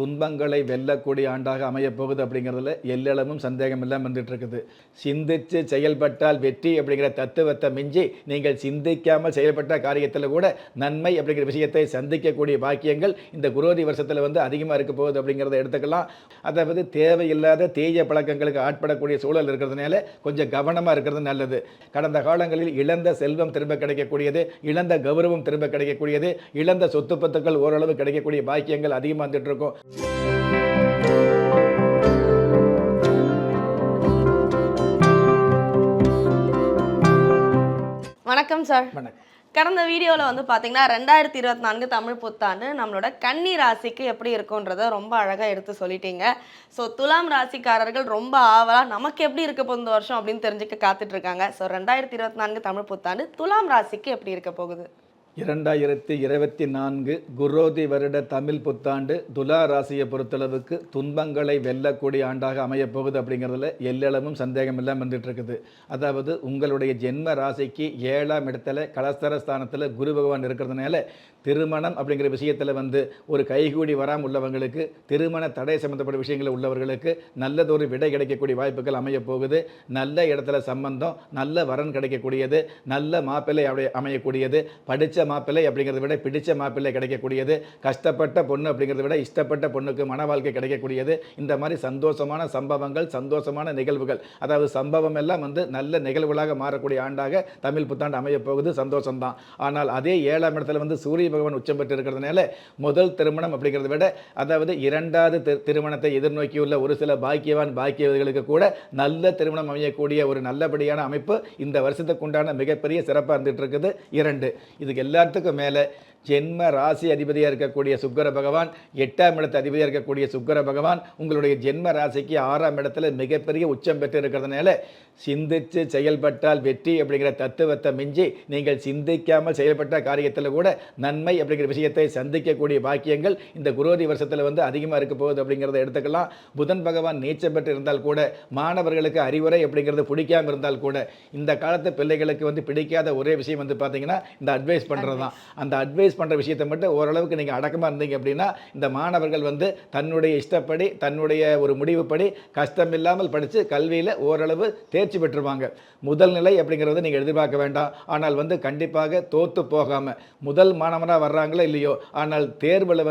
துன்பங்களை வெல்லக்கூடிய ஆண்டாக அமையப் போகுது அப்படிங்கிறதுல எல்லளவும் சந்தேகம் இல்லாமல் வந்துட்டு இருக்குது. சிந்தித்து செயல்பட்டால் வெற்றி அப்படிங்கிற தத்துவத்தை மிஞ்சி நீங்கள் சிந்திக்காமல் செயல்பட்ட காரியத்தில் கூட நன்மை அப்படிங்கிற விஷயத்தை சந்திக்கக்கூடிய பாக்கியங்கள் இந்த குரோதி வருஷத்தில் அதிகமாக இருக்க போகுது அப்படிங்கிறத எடுத்துக்கலாம். அதாவது தேவையில்லாத தீய பழக்கங்களுக்கு ஆட்படக்கூடிய சூழல் இருக்கிறதுனால கொஞ்சம் கவனமாக இருக்கிறது நல்லது. கடந்த காலங்களில் இழந்த செல்வம் திரும்ப கிடைக்கக்கூடியது, இழந்த கௌரவம் திரும்ப கிடைக்கக்கூடியது, இழந்த சொத்து பத்துக்கள் ஓரளவு கிடைக்கக்கூடிய பாக்கியங்கள் அதிகமாக வந்துட்டு இருக்கும். வணக்கம் சார். வணக்கம். கடந்த வீடியோவில் பார்த்தீங்கன்னா 2024 தமிழ் புத்தாண்டு நம்மளோட கன்னி ராசிக்கு எப்படி இருக்குன்றதை ரொம்ப அழகாக எடுத்து சொல்லிட்டீங்க. ஸோ துலாம் ராசிக்காரர்கள் ரொம்ப ஆவலாக நமக்கு எப்படி இருக்க போகுது இந்த வருஷம் அப்படின்னு தெரிஞ்சுக்க காத்துட்டு இருக்காங்க. ஸோ 2024 தமிழ் புத்தாண்டு துலாம் ராசிக்கு எப்படி இருக்க போகுது? 2024 குரோதி வருட தமிழ் புத்தாண்டு துலா ராசியை பொறுத்தளவுக்கு துன்பங்களை வெல்லக்கூடிய ஆண்டாக அமையப் போகுது அப்படிங்கிறதுல எல்லளவும் சந்தேகம் இல்லாமல் வந்துட்டு இருக்குது. அதாவது உங்களுடைய ஜென்ம ராசிக்கு 7ஆம் இடத்துல கலஸ்தரஸ்தானத்தில் குரு பகவான் இருக்கிறதுனால திருமணம் அப்படிங்கிற விஷயத்தில் ஒரு கைகூடி வராமல் உள்ளவங்களுக்கு, திருமண தடை சம்பந்தப்பட்ட விஷயங்களில் உள்ளவர்களுக்கு நல்லதொரு விடை கிடைக்கக்கூடிய வாய்ப்புகள் அமையப் போகுது. நல்ல இடத்துல சம்பந்தம், நல்ல வரன் கிடைக்கக்கூடியது, நல்ல மாப்பிள்ளை அமையக்கூடியது, படித்த மாப்பிள்ளை அப்படிங்கிறத விட பிடிச்ச மாப்பிள்ளை கிடைக்கக்கூடியது, கஷ்டப்பட்ட பொண்ணு அப்படிங்கிறத விட இஷ்டப்பட்ட பொண்ணுக்கு மன வாழ்க்கை கிடைக்கக்கூடியது. இந்த மாதிரி சந்தோஷமான சம்பவங்கள், சந்தோஷமான நிகழ்வுகள், அதாவது சம்பவம் எல்லாம் நல்ல நிகழ்வுகளாக மாறக்கூடிய ஆண்டாக தமிழ் புத்தாண்டு அமையப் போகுது. சந்தோஷம்தான். ஆனால் அதே 7ஆம் இடத்துல சூரிய பகவான் உச்சம் பெற்று இருக்கிறதுனால முதல் திருமணம் அப்படிங்கிறத விட, அதாவது 2வது திருமணத்தை எதிர்நோக்கியுள்ள ஒரு சில பாக்கியவதிகளுக்கு கூட நல்ல திருமணம் அமையக்கூடிய ஒரு நல்லபடியான அமைப்பு இந்த வருஷத்துக்கு உண்டான மிகப்பெரிய சிறப்பாக இருந்துட்டு இருக்குது. 2 இதுக்கு எல்லாத்துக்கும் மேலே ஜென்ம ராசி அதிபதியாக இருக்கக்கூடிய சுக்கிர பகவான், 8ஆம் இடத்து அதிபதியாக இருக்கக்கூடிய சுக்கிர பகவான் உங்களுடைய ஜென்ம ராசிக்கு 6ஆம் இடத்துல மிகப்பெரிய உச்சம் பெற்று இருக்கிறதுனால சிந்தித்து செயல்பட்டால் வெற்றி அப்படிங்கிற தத்துவத்தை மிஞ்சி நீங்கள் சிந்திக்காமல் செயல்பட்ட காரியத்தில் கூட நன்மை அப்படிங்கிற விஷயத்தை சந்திக்கக்கூடிய பாக்கியங்கள் இந்த குரோதி வருஷத்தில் அதிகமாக இருக்க போகுது அப்படிங்கிறத எடுத்துக்கலாம். புதன் பகவான் நீச்சம் பெற்று இருந்தால் கூட, மாணவர்களுக்கு அறிவுரை அப்படிங்கிறது பிடிக்காமல் இருந்தால் கூட, இந்த காலத்து பிள்ளைகளுக்கு பிடிக்காத ஒரே விஷயம் பார்த்தீங்கன்னா இந்த அட்வைஸ் பண்ணுறது தான். அந்த அட்வைஸ் பண்ணுற விஷயத்தை மட்டும் ஓரளவுக்கு நீங்கள் அடக்கமாக இருந்தீங்க அப்படின்னா இந்த மாணவர்கள் தன்னுடைய இஷ்டப்படி, தன்னுடைய ஒரு முடிவுப்படி கஷ்டம் இல்லாமல் படித்து கல்வியில் ஓரளவு தேர்ச்சி பெற்றுவாங்க. முதல் நிலை அப்படிங்கிறது நீங்கள் எதிர்பார்க்க வேண்டாம். ஆனால் கண்டிப்பாக தோற்று போகாமல், முதல் மாணவனாக வர்றாங்களோ இல்லையோ, ஆனால் தேர்வில்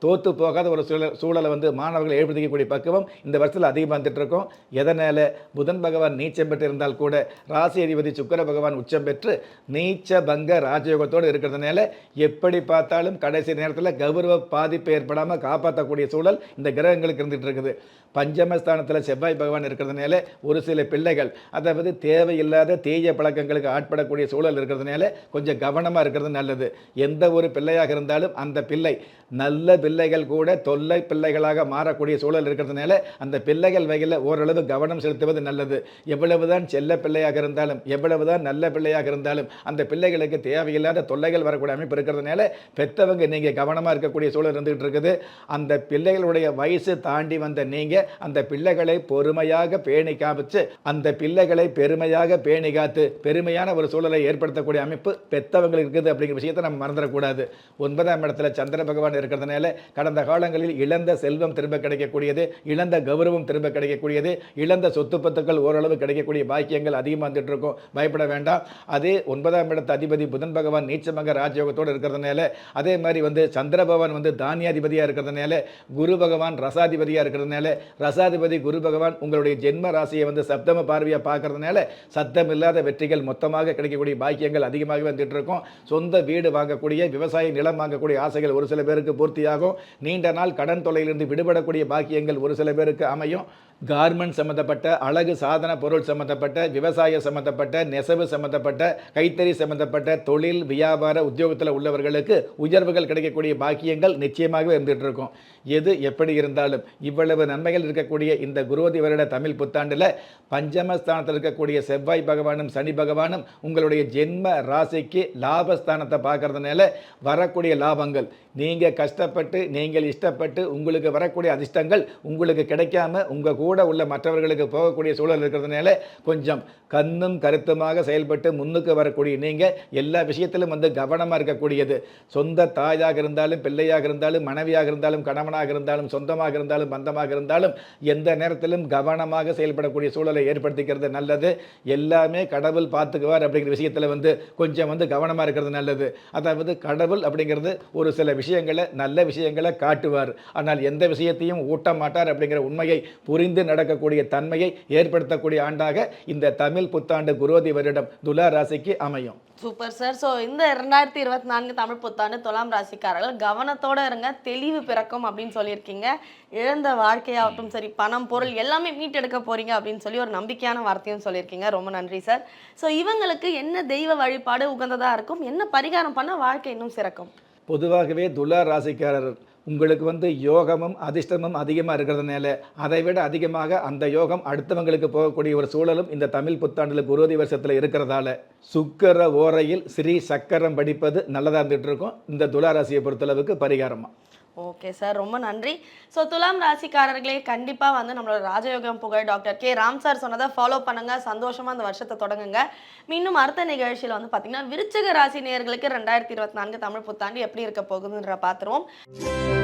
தோற்று போகாத ஒரு சூழலை மாணவர்கள் ஏற்படுத்திக்கக்கூடிய பக்குவம் இந்த வருஷத்தில் அதிகமாக வந்துட்டு இருக்கும். எதனால்? புதன் பகவான் நீச்சம் பெற்று இருந்தால் கூட ராசி அதிபதி சுக்கிர பகவான் உச்சம் பெற்று நீச்ச பங்க ராஜயோகத்தோடு இருக்கிறதுனால எப்படி பார்த்தாலும் கடைசி நேரத்தில் கௌரவ பாதிப்பு ஏற்படாமல் காப்பாற்றக்கூடிய சூழல் இந்த கிரகங்களுக்கு இருந்துகிட்டு இருக்குது. பஞ்சமஸ்தானத்தில் செவ்வாய் பகவான் இருக்கிறதுனால ஒரு சில பிள்ளைகள், அதாவது தேவையில்லாத தீய பழக்கங்களுக்கு ஆட்படக்கூடிய சூழல் இருக்கிறதுனால கொஞ்சம் கவனமாக இருக்கிறது நல்லது. எந்த ஒரு பிள்ளையாக இருந்தாலும் அந்த பிள்ளை நல்ல பிள்ளைகள் கூட தொல்லை பிள்ளைகளாக மாறக்கூடிய சூழல் இருக்கிறதுனால அந்த பிள்ளைகள் வகையில் ஓரளவு கவனம் செலுத்துவது நல்லது. எவ்வளவுதான் செல்ல பிள்ளையாக இருந்தாலும், எவ்வளவுதான் நல்ல பிள்ளையாக இருந்தாலும் அந்த பிள்ளைகளுக்கு தேவையில்லாத தொல்லைகள் வரக்கூடிய அமைப்பு இருக்கிறதுனால பெற்றவங்க நீங்கள் கவனமாக இருக்கக்கூடிய சூழல் இருந்துகிட்டு இருக்குது. அந்த பிள்ளைகளுடைய வயசு தாண்டி வந்த நீங்கள் அந்த பிள்ளைகளை பொறுமையாக பேணி காமிச்சு, அந்த பிள்ளைகளை பெருமையாக பேணி காத்து பெருமையான ஒரு சூழலை ஏற்படுத்தக்கூடிய அமைப்பு பெற்றவங்களுக்கு இருக்குது அப்படிங்கிற விஷயத்தை நம்ம மறந்துடக்கூடாது. 9ஆம் இடத்துல சந்திர பகவான் இருக்கிறதுனால கடந்த காலங்களில் இழந்த செல்வம் திரும்ப கிடைக்கக்கூடியது, இழந்த கௌரவம் திரும்ப கிடைக்கக்கூடியது, இழந்த சொத்து பத்துக்கள் ஓரளவு கிடைக்கக்கூடிய பாக்கியங்கள் அதிகமாக வந்துட்டு இருக்கும். பயப்பட வேண்டாம். அதே 9ஆம் இடத்து அதிபதி புதன் பகவான் நீச்சமங்க ராஜயோகத்தோடு இருக்கிறதுனால, அதே மாதிரி சந்திர பகவான் தானியாதிபதியாக இருக்கிறதுனால, குரு பகவான் ரசாதிபதியாக இருக்கிறதுனால, ரசாதிபதி குரு பகவான் உங்களுடைய ஜென்ம ராசியை சப்தம பார்வையாக பார்க்கறதுனால சத்தம் இல்லாத வெற்றிகள் மொத்தமாக கிடைக்கக்கூடிய பாக்கியங்கள் அதிகமாகவே வந்துட்டு இருக்கும். சொந்த வீடு வாங்கக்கூடிய, விவசாய நிலம் வாங்கக்கூடிய ஆசைகள் ஒரு சில பேருக்கு பூர்த்தியாகும். நீண்ட நாள் கடன் தொல்லையிலிருந்து விடுபடக்கூடிய பாக்கியங்கள் ஒரு சில பேருக்கு அமையும். கார்மெண்ட் சம்மந்தப்பட்ட, அழகு சாதன பொருள் சம்மந்தப்பட்ட, விவசாய சம்மந்தப்பட்ட, நெசவு சம்மந்தப்பட்ட, கைத்தறி சம்மந்தப்பட்ட தொழில் வியாபார உத்தியோகத்தில் உள்ளவர்களுக்கு உயர்வுகள் கிடைக்கக்கூடிய பாக்கியங்கள் நிச்சயமாகவே இருந்துகிட்டு இருக்கும். எது எப்படி இருந்தாலும் இவ்வளவு நன்மைகள் இருக்கக்கூடிய இந்த குரோதி வருட தமிழ் புத்தாண்டில் பஞ்சமஸ்தானத்தில் இருக்கக்கூடிய செவ்வாய் பகவானும் சனி பகவானும் உங்களுடைய ஜென்ம ராசிக்கு லாபஸ்தானத்தை பார்க்கறதுனால வரக்கூடிய லாபங்கள், நீங்கள் கஷ்டப்பட்டு நீங்கள் இஷ்டப்பட்டு உங்களுக்கு வரக்கூடிய அதிர்ஷ்டங்கள் உங்களுக்கு கிடைக்காம உங்கள் கூட உள்ள மற்றவர்களுக்கு போகக்கூடிய சூழல் இருக்கிறதுனால கொஞ்சம் கண்ணும் கருத்துமாக செயல்பட்டு முன்னுக்கு வரக்கூடிய நீங்கள் எல்லா விஷயத்திலும் கவனமாக இருக்கக்கூடியது. சொந்த தாயாக இருந்தாலும், பிள்ளையாக இருந்தாலும், மனைவியாக இருந்தாலும், கணவனாக கணவனாக இருந்தாலும், சொந்தமாக இருந்தாலும், பந்தமாக இருந்தாலும் எந்த நேரத்திலும் கவனமாக செயல்படக்கூடிய சூழலை ஏற்படுத்திக்கிறது நல்லது. எல்லாமே கடவுள் பார்த்துக்குவார் அப்படிங்கிற விஷயத்தில் கொஞ்சம் கவனமாக இருக்கிறது நல்லது. அதாவது கடவுள் அப்படிங்கிறது ஒரு சில விஷயங்களை, நல்ல விஷயங்களை காட்டுவார். ஆனால் எந்த விஷயத்தையும் ஊட்ட மாட்டார் அப்படிங்கிற உண்மையை புரிந்து நடக்கக்கூடிய தன்மையை ஏற்படுத்தக்கூடிய ஆண்டாக இந்த தமிழ் புத்தாண்டு குரோதி வருடம் துலா ராசிக்கு அமையும். Super sir. ஸோ இந்த 2024 தமிழ் புத்தாண்டு துலாம் ராசிக்காரர்கள் கவனத்தோட இருங்க, தெளிவு பிறக்கும் அப்படின்னு சொல்லியிருக்கீங்க. இழந்த வாழ்க்கையாகட்டும் சரி, பணம் பொருள் எல்லாமே மீட்டெடுக்க போறீங்க அப்படின்னு சொல்லி ஒரு நம்பிக்கையான வார்த்தையும் சொல்லியிருக்கீங்க. ரொம்ப நன்றி சார். ஸோ இவங்களுக்கு என்ன தெய்வ வழிபாடு உகந்ததாக இருக்கும், என்ன பரிகாரம் பண்ண வாழ்க்கை இன்னும் சிறக்கும்? பொதுவாகவே துலா ராசிக்காரர் உங்களுக்கு யோகமும் அதிர்ஷ்டமும் அதிகமாக இருக்கிறதுனால அதை விட அதிகமாக அந்த யோகம் அடுத்தவங்களுக்கு போகக்கூடிய ஒரு சூழலும் இந்த தமிழ் புத்தாண்டில் குரோதி வருஷத்தில் இருக்கிறதால சுக்கர ஓரையில் ஸ்ரீ சக்கரம் படிப்பது நல்லதாக இருந்துகிட்டு இருக்கும் இந்த துலா ராசியை பொறுத்தளவுக்கு பரிகாரமாக. ஓகே சார், ரொம்ப நன்றி. ஸோ துலாம் ராசிக்காரர்களே கண்டிப்பாக நம்மளோட ராஜயோகம் புகழ் டாக்டர் கே ராம் சார் சொன்னதை ஃபாலோ பண்ணுங்க, சந்தோஷமாக அந்த வருஷத்தை தொடங்குங்க. மீண்டும் அடுத்த நிகழ்ச்சியில் பார்த்தீங்கன்னா விருச்சிக ராசி நேயர்களுக்கு 2024 தமிழ் புத்தாண்டு எப்படி இருக்க போகுதுன்ற பார்த்துருவோம்.